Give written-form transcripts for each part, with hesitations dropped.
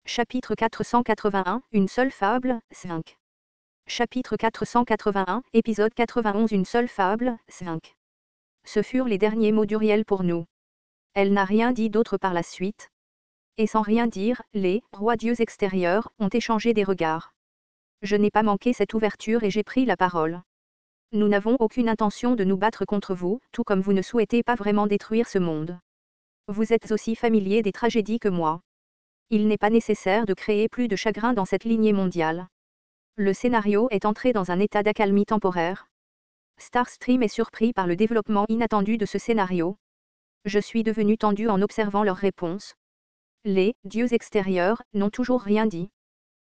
Chapitre 481, Une seule fable, 5. Chapitre 481, épisode 91 Une seule fable, 5. Ce furent les derniers mots d'Uriel pour nous. Elle n'a rien dit d'autre par la suite. Et sans rien dire, les rois dieux extérieurs ont échangé des regards. Je n'ai pas manqué cette ouverture et j'ai pris la parole. Nous n'avons aucune intention de nous battre contre vous, tout comme vous ne souhaitez pas vraiment détruire ce monde. Vous êtes aussi familier des tragédies que moi. Il n'est pas nécessaire de créer plus de chagrin dans cette lignée mondiale. Le scénario est entré dans un état d'accalmie temporaire. Starstream est surpris par le développement inattendu de ce scénario. Je suis devenu tendu en observant leurs réponses. Les dieux extérieurs n'ont toujours rien dit.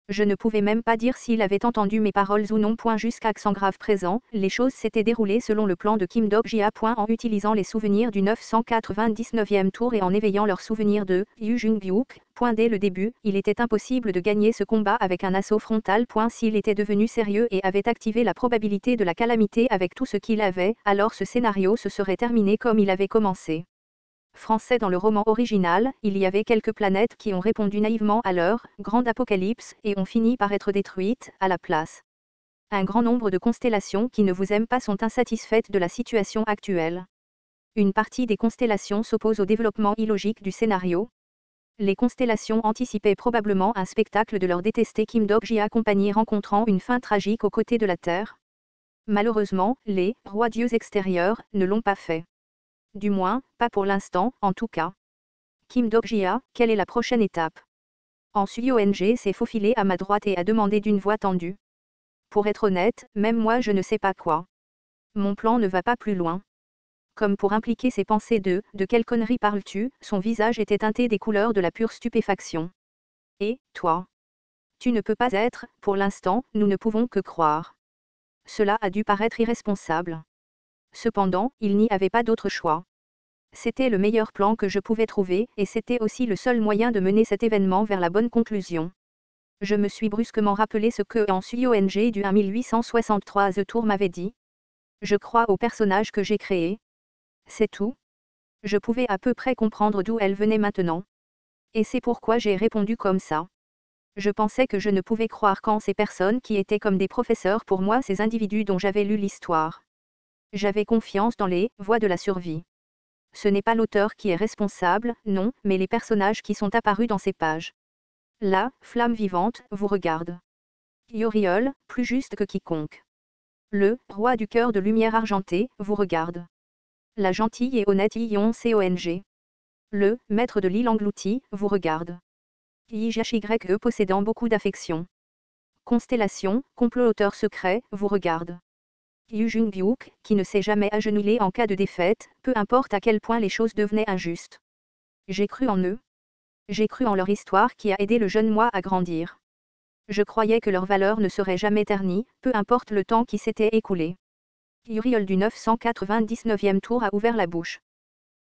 Je ne pouvais même pas dire s'il avait entendu mes paroles ou non. Jusqu'à accent grave présent, les choses s'étaient déroulées selon le plan de Kim Dok-jia. En utilisant les souvenirs du 999e tour et en éveillant leurs souvenirs de Yu Jung-byuk. Dès le début, il était impossible de gagner ce combat avec un assaut frontal. S'il était devenu sérieux et avait activé la probabilité de la calamité avec tout ce qu'il avait, alors ce scénario se serait terminé comme il avait commencé. Français dans le roman original, il y avait quelques planètes qui ont répondu naïvement à leur grande apocalypse et ont fini par être détruites à la place. Un grand nombre de constellations qui ne vous aiment pas sont insatisfaites de la situation actuelle. Une partie des constellations s'oppose au développement illogique du scénario. Les constellations anticipaient probablement un spectacle de leur détesté Kim Dok-jia compagnie rencontrant une fin tragique aux côtés de la Terre. Malheureusement, les rois dieux extérieurs ne l'ont pas fait. Du moins, pas pour l'instant, en tout cas. Kim Dok-jia, quelle est la prochaine étape? Suyong s'est faufilé à ma droite et a demandé d'une voix tendue. Pour être honnête, même moi je ne sais pas quoi. Mon plan ne va pas plus loin. Comme pour impliquer ses pensées de quelle connerie parles-tu? Son visage était teinté des couleurs de la pure stupéfaction. Et, toi? Tu ne peux pas être, pour l'instant, nous ne pouvons que croire. Cela a dû paraître irresponsable. Cependant, il n'y avait pas d'autre choix. C'était le meilleur plan que je pouvais trouver, et c'était aussi le seul moyen de mener cet événement vers la bonne conclusion. Je me suis brusquement rappelé ce que Suyong du 1863 The Tour m'avait dit. Je crois au personnage que j'ai créé. C'est tout. Je pouvais à peu près comprendre d'où elle venait maintenant. Et c'est pourquoi j'ai répondu comme ça. Je pensais que je ne pouvais croire qu'en ces personnes qui étaient comme des professeurs pour moi, ces individus dont j'avais lu l'histoire. J'avais confiance dans les voies de la survie. Ce n'est pas l'auteur qui est responsable, non, mais les personnages qui sont apparus dans ces pages. La flamme vivante vous regarde. Uriel, plus juste que quiconque. Le roi du cœur de lumière argentée vous regarde. La gentille et honnête Song. Le maître de l'île engloutie vous regarde. Yijashi possédant beaucoup d'affection. Constellation, comploteur secret, vous regarde. Yu Jung-byuk, qui ne s'est jamais agenouillé en cas de défaite, peu importe à quel point les choses devenaient injustes. J'ai cru en eux. J'ai cru en leur histoire qui a aidé le jeune moi à grandir. Je croyais que leur valeur ne serait jamais ternie, peu importe le temps qui s'était écoulé. Uriel du 999e tour a ouvert la bouche.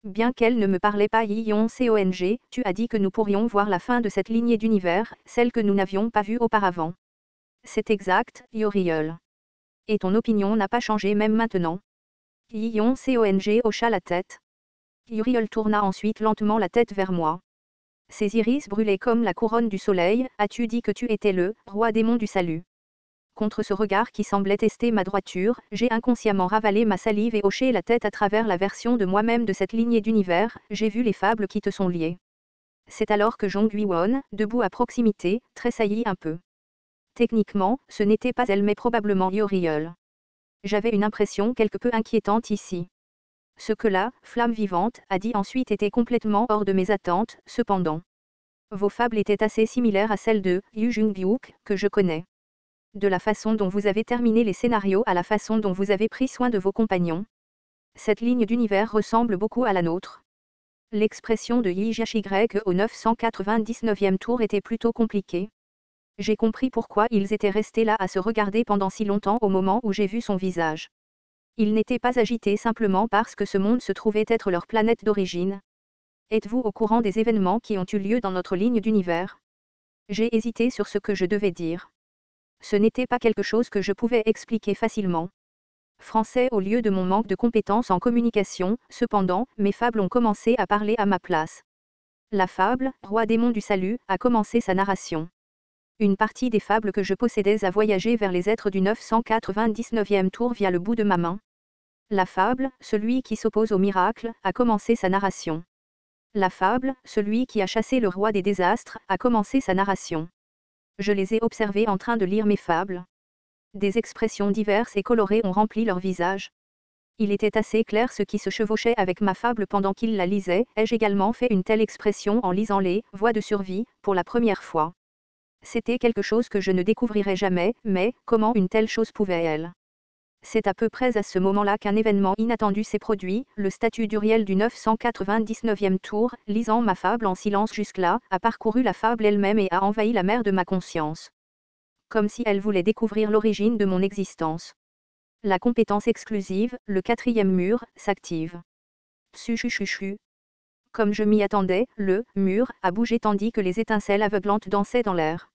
Bien qu'elle ne me parlait pas Song, tu as dit que nous pourrions voir la fin de cette lignée d'univers, celle que nous n'avions pas vue auparavant. C'est exact, Uriel. Et ton opinion n'a pas changé même maintenant. Song hocha la tête. Uriel tourna ensuite lentement la tête vers moi. Ses iris brûlaient comme la couronne du soleil. As-tu dit que tu étais le roi démon du salut? Contre ce regard qui semblait tester ma droiture, j'ai inconsciemment ravalé ma salive et hoché la tête à travers la version de moi-même de cette lignée d'univers. J'ai vu les fables qui te sont liées. C'est alors que Jong Ui-won, debout à proximité, tressaillit un peu. Techniquement, ce n'était pas elle mais probablement Uriel. J'avais une impression quelque peu inquiétante ici. Ce que la flamme vivante a dit ensuite était complètement hors de mes attentes, cependant. Vos fables étaient assez similaires à celles de Yu Jung-byuk, que je connais. De la façon dont vous avez terminé les scénarios à la façon dont vous avez pris soin de vos compagnons. Cette ligne d'univers ressemble beaucoup à la nôtre. L'expression de Yijashi au 999e tour était plutôt compliquée. J'ai compris pourquoi ils étaient restés là à se regarder pendant si longtemps au moment où j'ai vu son visage. Ils n'étaient pas agités simplement parce que ce monde se trouvait être leur planète d'origine. Êtes-vous au courant des événements qui ont eu lieu dans notre ligne d'univers? J'ai hésité sur ce que je devais dire. Ce n'était pas quelque chose que je pouvais expliquer facilement. Français au lieu de mon manque de compétences en communication, cependant, mes fables ont commencé à parler à ma place. La fable, Roi démon du salut, a commencé sa narration. Une partie des fables que je possédais a voyagé vers les êtres du 999e tour via le bout de ma main. La fable, celui qui s'oppose au miracle, a commencé sa narration. La fable, celui qui a chassé le roi des désastres, a commencé sa narration. Je les ai observés en train de lire mes fables. Des expressions diverses et colorées ont rempli leur visage. Il était assez clair ce qui se chevauchait avec ma fable pendant qu'il la lisait. Ai-je également fait une telle expression en lisant les voies de survie, pour la première fois? C'était quelque chose que je ne découvrirais jamais, mais comment une telle chose pouvait-elle? C'est à peu près à ce moment-là qu'un événement inattendu s'est produit. Le statut d'Uriel du 999e tour, lisant ma fable en silence jusque-là, a parcouru la fable elle-même et a envahi la mer de ma conscience. Comme si elle voulait découvrir l'origine de mon existence. La compétence exclusive, le 4e mur, s'active. Chuchuchuchu. Comme je m'y attendais, le mur a bougé tandis que les étincelles aveuglantes dansaient dans l'air.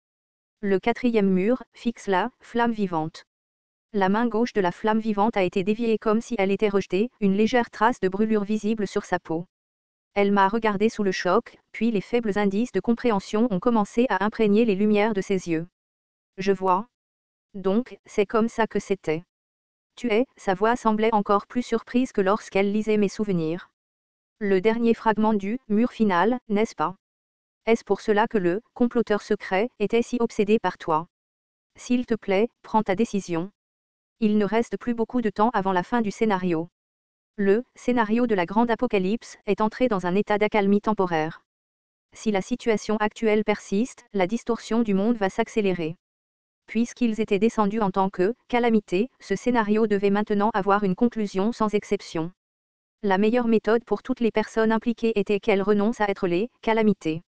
Le 4e mur fixe la flamme vivante. La main gauche de la flamme vivante a été déviée comme si elle était rejetée, une légère trace de brûlure visible sur sa peau. Elle m'a regardé sous le choc, puis les faibles indices de compréhension ont commencé à imprégner les lumières de ses yeux. Je vois. Donc, c'est comme ça que c'était. Tu es, sa voix semblait encore plus surprise que lorsqu'elle lisait mes souvenirs. Le dernier fragment du mur final, n'est-ce pas? Est-ce pour cela que le comploteur secret était si obsédé par toi? S'il te plaît, prends ta décision. Il ne reste plus beaucoup de temps avant la fin du scénario. Le scénario de la grande apocalypse est entré dans un état d'accalmie temporaire. Si la situation actuelle persiste, la distorsion du monde va s'accélérer. Puisqu'ils étaient descendus en tant que calamité, ce scénario devait maintenant avoir une conclusion sans exception. La meilleure méthode pour toutes les personnes impliquées était qu'elles renoncent à être les calamités.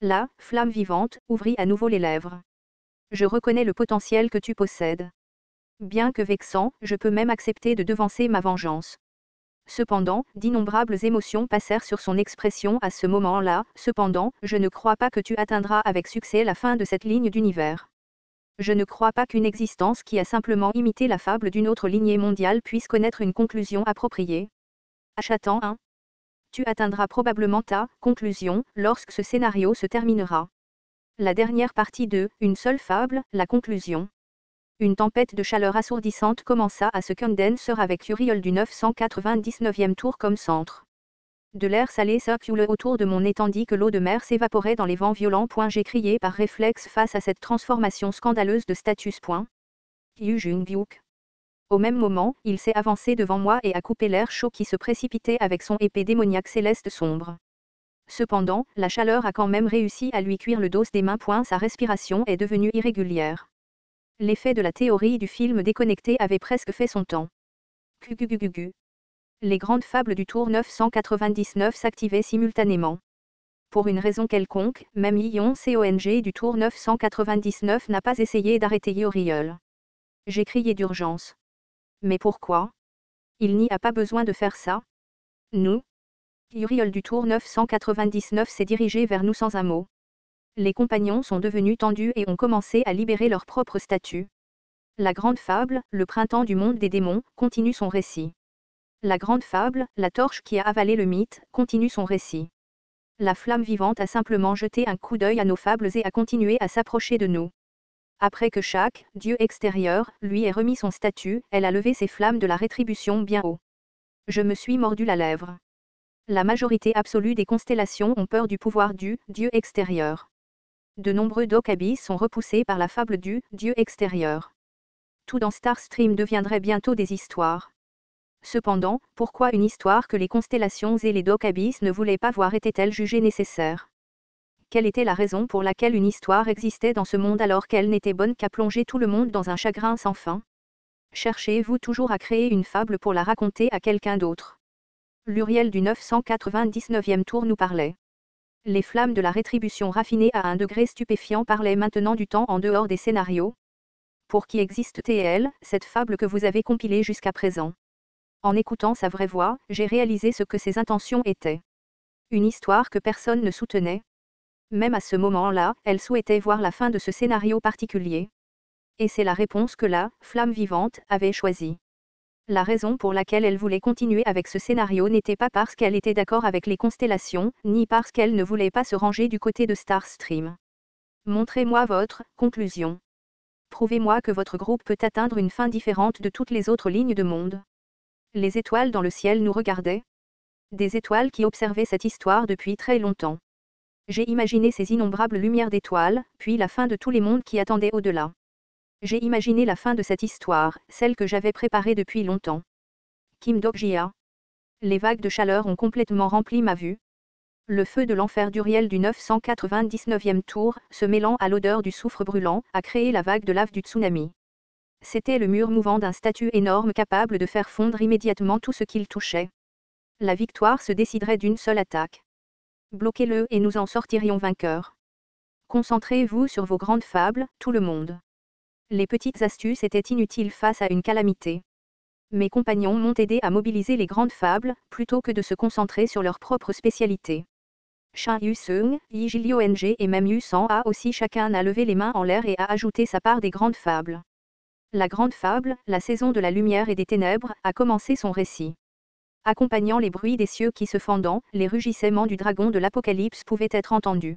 La flamme vivante ouvrit à nouveau les lèvres. Je reconnais le potentiel que tu possèdes. Bien que vexant, je peux même accepter de devancer ma vengeance. Cependant, d'innombrables émotions passèrent sur son expression à ce moment-là. Cependant, je ne crois pas que tu atteindras avec succès la fin de cette ligne d'univers. Je ne crois pas qu'une existence qui a simplement imité la fable d'une autre lignée mondiale puisse connaître une conclusion appropriée. Achatan 1. Tu atteindras probablement ta conclusion lorsque ce scénario se terminera. La dernière partie de Une seule fable, la conclusion. Une tempête de chaleur assourdissante commença à se condenser avec Uriel du 999e tour comme centre. De l'air salé circulait autour de mon nez tandis que l'eau de mer s'évaporait dans les vents violents. J'ai crié par réflexe face à cette transformation scandaleuse de status. Yu Jung-byuk. Au même moment, il s'est avancé devant moi et a coupé l'air chaud qui se précipitait avec son épée démoniaque céleste sombre. Cependant, la chaleur a quand même réussi à lui cuire le dos des mains. Sa respiration est devenue irrégulière. L'effet de la théorie du film déconnecté avait presque fait son temps. Gugugugugu. Les grandes fables du tour 999 s'activaient simultanément. Pour une raison quelconque, même Ion Cong du tour 999 n'a pas essayé d'arrêter Uriel. J'ai crié d'urgence. Mais pourquoi? Il n'y a pas besoin de faire ça. Nous? Uriel du tour 999 s'est dirigé vers nous sans un mot. Les compagnons sont devenus tendus et ont commencé à libérer leur propre statut. La grande fable, le printemps du monde des démons, continue son récit. La grande fable, la torche qui a avalé le mythe, continue son récit. La flamme vivante a simplement jeté un coup d'œil à nos fables et a continué à s'approcher de nous. Après que chaque dieu extérieur lui ait remis son statut, elle a levé ses flammes de la rétribution bien haut. Je me suis mordu la lèvre. La majorité absolue des constellations ont peur du pouvoir du dieu extérieur. De nombreux Dokabis sont repoussés par la fable du dieu extérieur. Tout dans Starstream deviendrait bientôt des histoires. Cependant, pourquoi une histoire que les constellations et les Dokabis ne voulaient pas voir était-elle jugée nécessaire? Quelle était la raison pour laquelle une histoire existait dans ce monde alors qu'elle n'était bonne qu'à plonger tout le monde dans un chagrin sans fin? Cherchez-vous toujours à créer une fable pour la raconter à quelqu'un d'autre? L'Uriel du 999e tour nous parlait. Les flammes de la rétribution raffinée à un degré stupéfiant parlaient maintenant du temps en dehors des scénarios. Pour qui existe-t-elle, cette fable que vous avez compilée jusqu'à présent? En écoutant sa vraie voix, j'ai réalisé ce que ses intentions étaient. Une histoire que personne ne soutenait. Même à ce moment-là, elle souhaitait voir la fin de ce scénario particulier. Et c'est la réponse que la flamme vivante avait choisie. La raison pour laquelle elle voulait continuer avec ce scénario n'était pas parce qu'elle était d'accord avec les constellations, ni parce qu'elle ne voulait pas se ranger du côté de Starstream. Montrez-moi votre conclusion. Prouvez-moi que votre groupe peut atteindre une fin différente de toutes les autres lignes de monde. Les étoiles dans le ciel nous regardaient. Des étoiles qui observaient cette histoire depuis très longtemps. J'ai imaginé ces innombrables lumières d'étoiles, puis la fin de tous les mondes qui attendaient au-delà. J'ai imaginé la fin de cette histoire, celle que j'avais préparée depuis longtemps. Kim Dok-jia. Les vagues de chaleur ont complètement rempli ma vue. Le feu de l'enfer d'Uriel du 999e tour, se mêlant à l'odeur du soufre brûlant, a créé la vague de lave du tsunami. C'était le mur mouvant d'un statut énorme capable de faire fondre immédiatement tout ce qu'il touchait. La victoire se déciderait d'une seule attaque. Bloquez-le et nous en sortirions vainqueurs. Concentrez-vous sur vos grandes fables, tout le monde. Les petites astuces étaient inutiles face à une calamité. Mes compagnons m'ont aidé à mobiliser les grandes fables, plutôt que de se concentrer sur leur propre spécialité. Shin Yu-seung, Yi Jilyo-ng et même Yu-san a aussi chacun a levé les mains en l'air et a ajouté sa part des grandes fables. La grande fable, la saison de la lumière et des ténèbres, a commencé son récit. Accompagnant les bruits des cieux qui se fendant, les rugissements du dragon de l'Apocalypse pouvaient être entendus.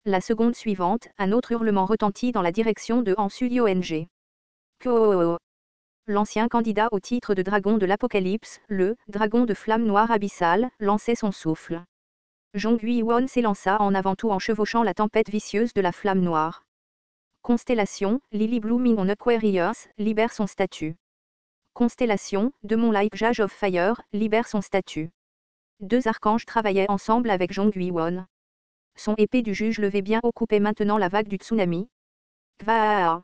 La seconde suivante, un autre hurlement retentit dans la direction de Han Sulyo-ng. Kyo. L'ancien candidat au titre de dragon de l'Apocalypse, le dragon de flamme noire abyssale, lançait son souffle. Jong Hui-won s'élança en avant tout en chevauchant la tempête vicieuse de la flamme noire. Constellation, Lily Blooming on Aquarius, libère son statut. Constellation, Demon Like Jage of Fire, libère son statut. Deux archanges travaillaient ensemble avec Jong Hui-won. Son épée du juge levée bien haut coupait maintenant la vague du tsunami. Kvaa.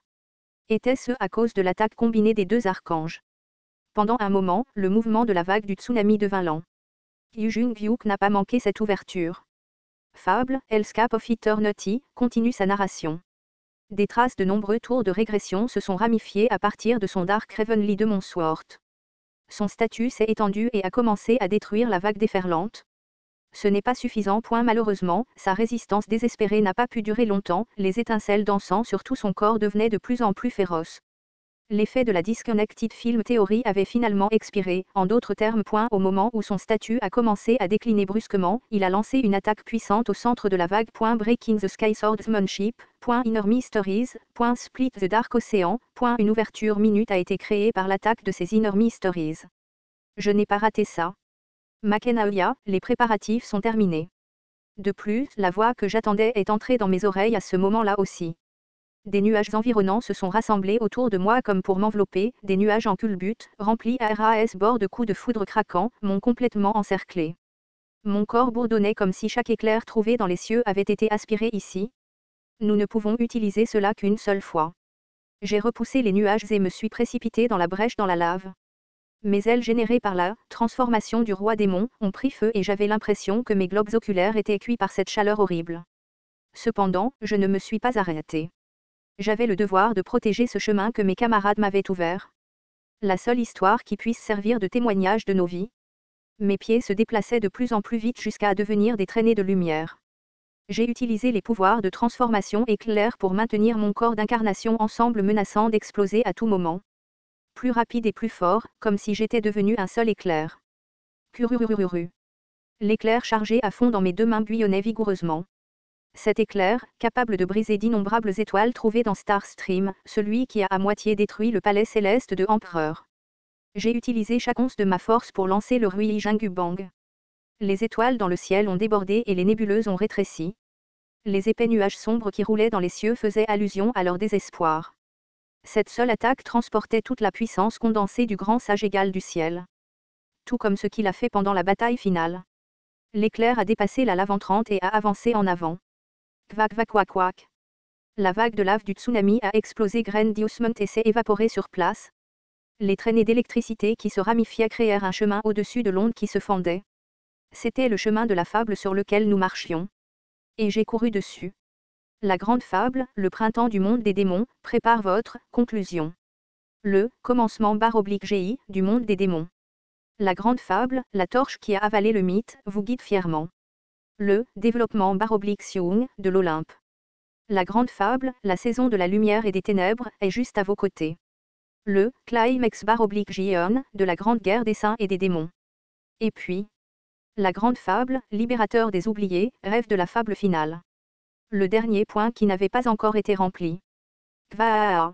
Était-ce à cause de l'attaque combinée des deux archanges? Pendant un moment, le mouvement de la vague du tsunami devint lent. Yu Jung-hyuk n'a pas manqué cette ouverture. Fable, Hellscape of Eternity, continue sa narration. Des traces de nombreux tours de régression se sont ramifiées à partir de son Dark Heavenly de Montsworth. Son statut s'est étendu et a commencé à détruire la vague déferlante. Ce n'est pas suffisant. Malheureusement, sa résistance désespérée n'a pas pu durer longtemps, les étincelles d'encens sur tout son corps devenaient de plus en plus féroces. L'effet de la Disconnected Film Theory avait finalement expiré, en d'autres termes. Au moment où son statut a commencé à décliner brusquement, il a lancé une attaque puissante au centre de la vague. Breaking the Sky Swordsmanship, Inner Mysteries, Split the Dark Ocean, une ouverture minute a été créée par l'attaque de ces Inner Mysteries. Je n'ai pas raté ça. Makenaoya, les préparatifs sont terminés. De plus, la voix que j'attendais est entrée dans mes oreilles à ce moment-là aussi. Des nuages environnants se sont rassemblés autour de moi comme pour m'envelopper, des nuages en culbute, remplis à ras bord de coups de foudre craquants, m'ont complètement encerclé. Mon corps bourdonnait comme si chaque éclair trouvé dans les cieux avait été aspiré ici. Nous ne pouvons utiliser cela qu'une seule fois. J'ai repoussé les nuages et me suis précipité dans la brèche dans la lave. Mes ailes générées par la transformation du roi démon ont pris feu et j'avais l'impression que mes globes oculaires étaient cuits par cette chaleur horrible. Cependant, je ne me suis pas arrêté. J'avais le devoir de protéger ce chemin que mes camarades m'avaient ouvert. La seule histoire qui puisse servir de témoignage de nos vies. Mes pieds se déplaçaient de plus en plus vite jusqu'à devenir des traînées de lumière. J'ai utilisé les pouvoirs de transformation éclair pour maintenir mon corps d'incarnation ensemble menaçant d'exploser à tout moment. Plus rapide et plus fort, comme si j'étais devenu un seul éclair. Curururururu. L'éclair chargé à fond dans mes deux mains bouillonnait vigoureusement. Cet éclair, capable de briser d'innombrables étoiles trouvées dans Starstream, celui qui a à moitié détruit le palais céleste de Empereur. J'ai utilisé chaque once de ma force pour lancer le Rui Jingubang. Les étoiles dans le ciel ont débordé et les nébuleuses ont rétréci. Les épais nuages sombres qui roulaient dans les cieux faisaient allusion à leur désespoir. Cette seule attaque transportait toute la puissance condensée du grand sage égal du ciel. Tout comme ce qu'il a fait pendant la bataille finale. L'éclair a dépassé la lave entrante et a avancé en avant. Quack quack quack quack. La vague de lave du tsunami a explosé grandiosement et s'est évaporée sur place. Les traînées d'électricité qui se ramifiaient créèrent un chemin au-dessus de l'onde qui se fendait. C'était le chemin de la fable sur lequel nous marchions. Et j'ai couru dessus. La grande fable, le printemps du monde des démons, prépare votre conclusion. Le commencement /GI du monde des démons. La grande fable, la torche qui a avalé le mythe, vous guide fièrement. Le développement /Xiong de l'Olympe. La grande fable, la saison de la lumière et des ténèbres, est juste à vos côtés. Le climax/Gion de la grande guerre des saints et des démons. Et puis, la grande fable, libérateur des oubliés, rêve de la fable finale. Le dernier point qui n'avait pas encore été rempli. Kvaaa.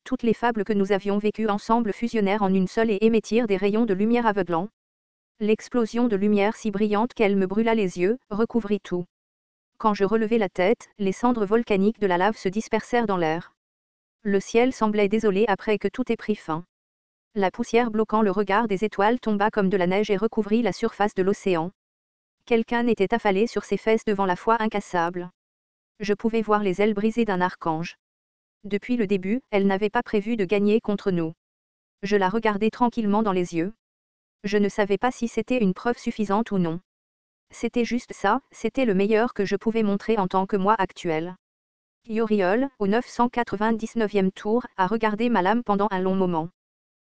Toutes les fables que nous avions vécues ensemble fusionnèrent en une seule et émettirent des rayons de lumière aveuglants. L'explosion de lumière si brillante qu'elle me brûla les yeux, recouvrit tout. Quand je relevai la tête, les cendres volcaniques de la lave se dispersèrent dans l'air. Le ciel semblait désolé après que tout ait pris fin. La poussière bloquant le regard des étoiles tomba comme de la neige et recouvrit la surface de l'océan. Quelqu'un était affalé sur ses fesses devant la foi incassable. Je pouvais voir les ailes brisées d'un archange. Depuis le début, elle n'avait pas prévu de gagner contre nous. Je la regardais tranquillement dans les yeux. Je ne savais pas si c'était une preuve suffisante ou non. C'était juste ça, c'était le meilleur que je pouvais montrer en tant que moi actuel. Yoriol, au 999e tour, a regardé ma lame pendant un long moment.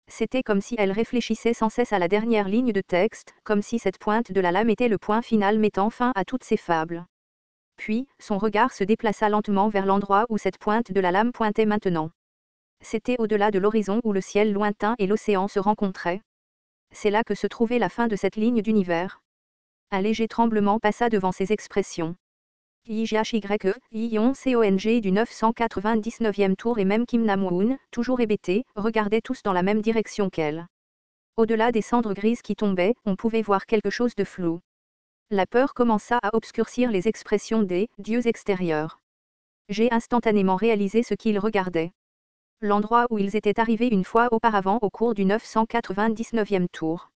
C'était comme si elle réfléchissait sans cesse à la dernière ligne de texte, comme si cette pointe de la lame était le point final mettant fin à toutes ses fables. Puis, son regard se déplaça lentement vers l'endroit où cette pointe de la lame pointait maintenant. C'était au-delà de l'horizon où le ciel lointain et l'océan se rencontraient. C'est là que se trouvait la fin de cette ligne d'univers. Un léger tremblement passa devant ses expressions. YHYE, Ion Cong du 999e tour et même Kim Nam-woon, toujours hébété, regardaient tous dans la même direction qu'elle. Au-delà des cendres grises qui tombaient, on pouvait voir quelque chose de flou. La peur commença à obscurcir les expressions des dieux extérieurs. J'ai instantanément réalisé ce qu'ils regardaient. L'endroit où ils étaient arrivés une fois auparavant au cours du 999e tour.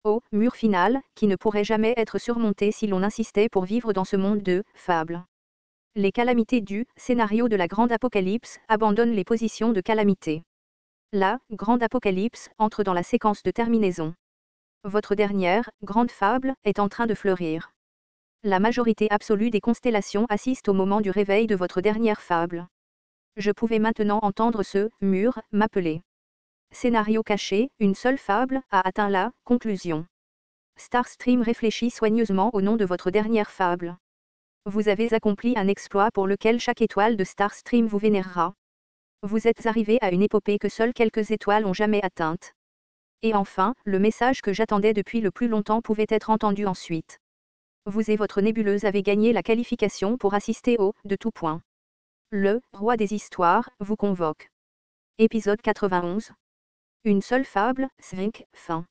Au mur final, qui ne pourrait jamais être surmonté si l'on insistait pour vivre dans ce monde de fables. Les calamités du scénario de la grande apocalypse abandonnent les positions de calamité. La grande apocalypse entre dans la séquence de terminaison. Votre dernière grande fable est en train de fleurir. La majorité absolue des constellations assiste au moment du réveil de votre dernière fable. Je pouvais maintenant entendre ce mur m'appeler. Scénario caché, une seule fable a atteint la conclusion. Starstream réfléchit soigneusement au nom de votre dernière fable. Vous avez accompli un exploit pour lequel chaque étoile de Starstream vous vénérera. Vous êtes arrivé à une épopée que seules quelques étoiles ont jamais atteinte. Et enfin, le message que j'attendais depuis le plus longtemps pouvait être entendu ensuite. Vous et votre nébuleuse avez gagné la qualification pour assister au de tout point. Le roi des histoires vous convoque. Épisode 91. Une seule fable, 5, fin.